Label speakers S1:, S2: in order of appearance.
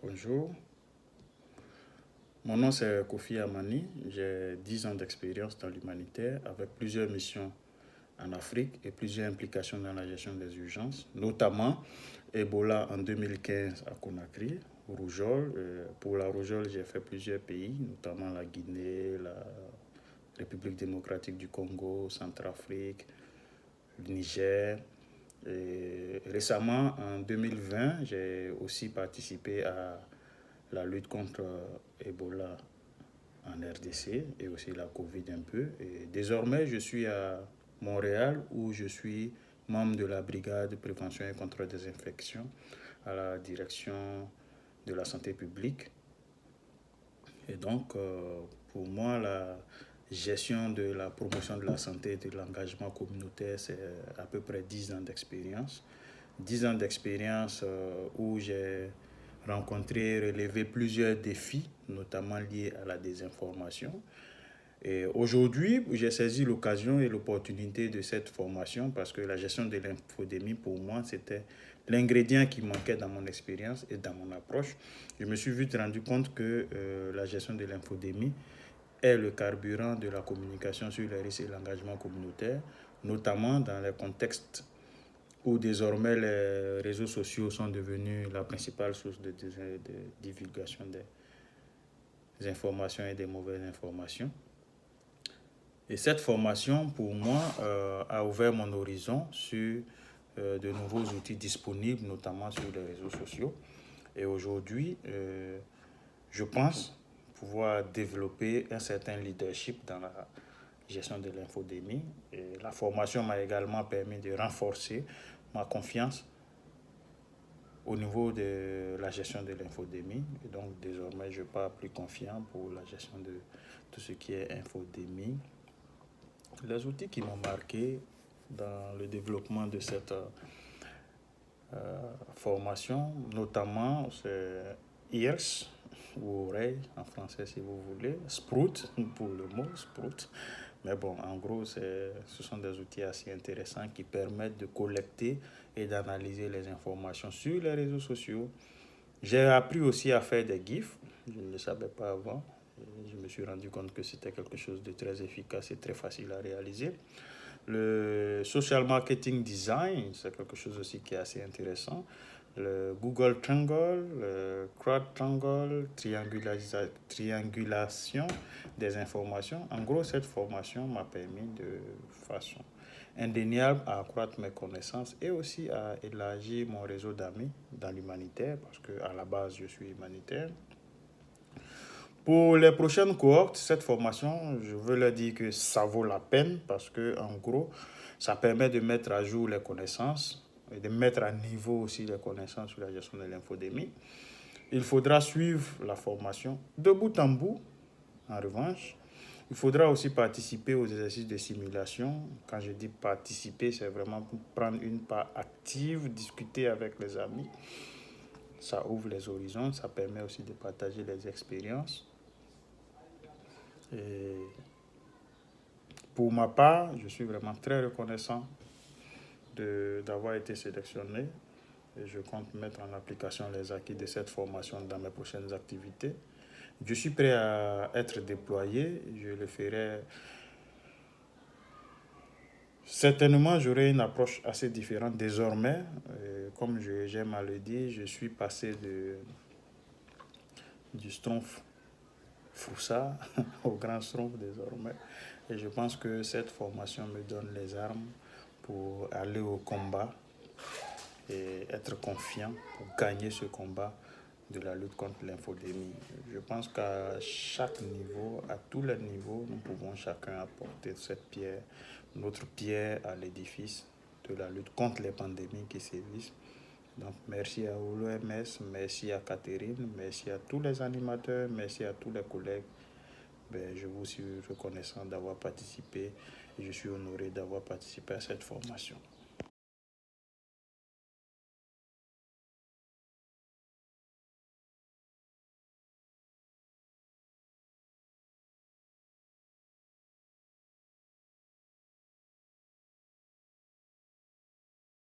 S1: Bonjour, mon nom c'est Kofi Amani, j'ai 10 ans d'expérience dans l'humanitaire avec plusieurs missions en Afrique et plusieurs implications dans la gestion des urgences, notamment Ebola en 2015 à Conakry, rougeole. Pour la rougeole, j'ai fait plusieurs pays, notamment la Guinée, la République démocratique du Congo, Centrafrique, le Niger. Et récemment, en 2020, j'ai aussi participé à la lutte contre Ebola en RDC et aussi la Covid un peu. Et désormais, je suis à Montréal où je suis membre de la brigade de prévention et contrôle des infections à la direction de la santé publique. Et donc, pour moi, la gestion de la promotion de la santé et de l'engagement communautaire, c'est à peu près 10 ans d'expérience. 10 ans d'expérience où j'ai rencontré, relevé plusieurs défis, notamment liés à la désinformation. Et aujourd'hui, j'ai saisi l'occasion et l'opportunité de cette formation parce que la gestion de l'infodémie, pour moi, c'était l'ingrédient qui manquait dans mon expérience et dans mon approche. Je me suis vite rendu compte que la gestion de l'infodémie est le carburant de la communication sur les risques et l'engagement communautaire, notamment dans les contextes où désormais les réseaux sociaux sont devenus la principale source de divulgation des informations et des mauvaises informations. Et cette formation, pour moi, a ouvert mon horizon sur de nouveaux outils disponibles, notamment sur les réseaux sociaux. Et aujourd'hui, je pense pouvoir développer un certain leadership dans la gestion de l'infodémie. Et la formation m'a également permis de renforcer ma confiance au niveau de la gestion de l'infodémie. Et donc, désormais, je pars plus confiant pour la gestion de tout ce qui est infodémie. Les outils qui m'ont marqué dans le développement de cette formation, notamment, c'est ears, ou oreille en français si vous voulez, Sprout pour le mot Sprout. Mais bon, en gros, ce sont des outils assez intéressants qui permettent de collecter et d'analyser les informations sur les réseaux sociaux. J'ai appris aussi à faire des GIFs, je ne le savais pas avant. Je me suis rendu compte que c'était quelque chose de très efficace et très facile à réaliser. Le social marketing design, c'est quelque chose aussi qui est assez intéressant. Le Google Triangle, le Crowd Triangle, triangulation des informations. En gros, cette formation m'a permis de façon indéniable à accroître mes connaissances et aussi à élargir mon réseau d'amis dans l'humanitaire, parce qu'à la base, je suis humanitaire. Pour les prochaines cohortes, cette formation, je veux leur dire que ça vaut la peine parce que, en gros, ça permet de mettre à jour les connaissances et de mettre à niveau aussi les connaissances sur la gestion de l'infodémie. Il faudra suivre la formation de bout en bout. En revanche, il faudra aussi participer aux exercices de simulation. Quand je dis participer, c'est vraiment pour prendre une part active, discuter avec les amis. Ça ouvre les horizons, ça permet aussi de partager les expériences. Et pour ma part, je suis vraiment très reconnaissant d'avoir été sélectionné et je compte mettre en application les acquis de cette formation dans mes prochaines activités. Je suis prêt à être déployé, je le ferai. Certainement, j'aurai une approche assez différente désormais. Comme j'aime à le dire, je suis passé du Schtroumpf Foussa au grand Schtroumpf désormais. Et je pense que cette formation me donne les armes pour aller au combat et être confiant pour gagner ce combat de la lutte contre l'infodémie. Je pense qu'à chaque niveau, à tous les niveaux, nous pouvons chacun apporter notre pierre à l'édifice de la lutte contre les pandémies qui sévissent. Donc, merci à l'OMS, merci à Catherine, merci à tous les animateurs, merci à tous les collègues. Je vous suis reconnaissant d'avoir participé et je suis honoré d'avoir participé à cette formation.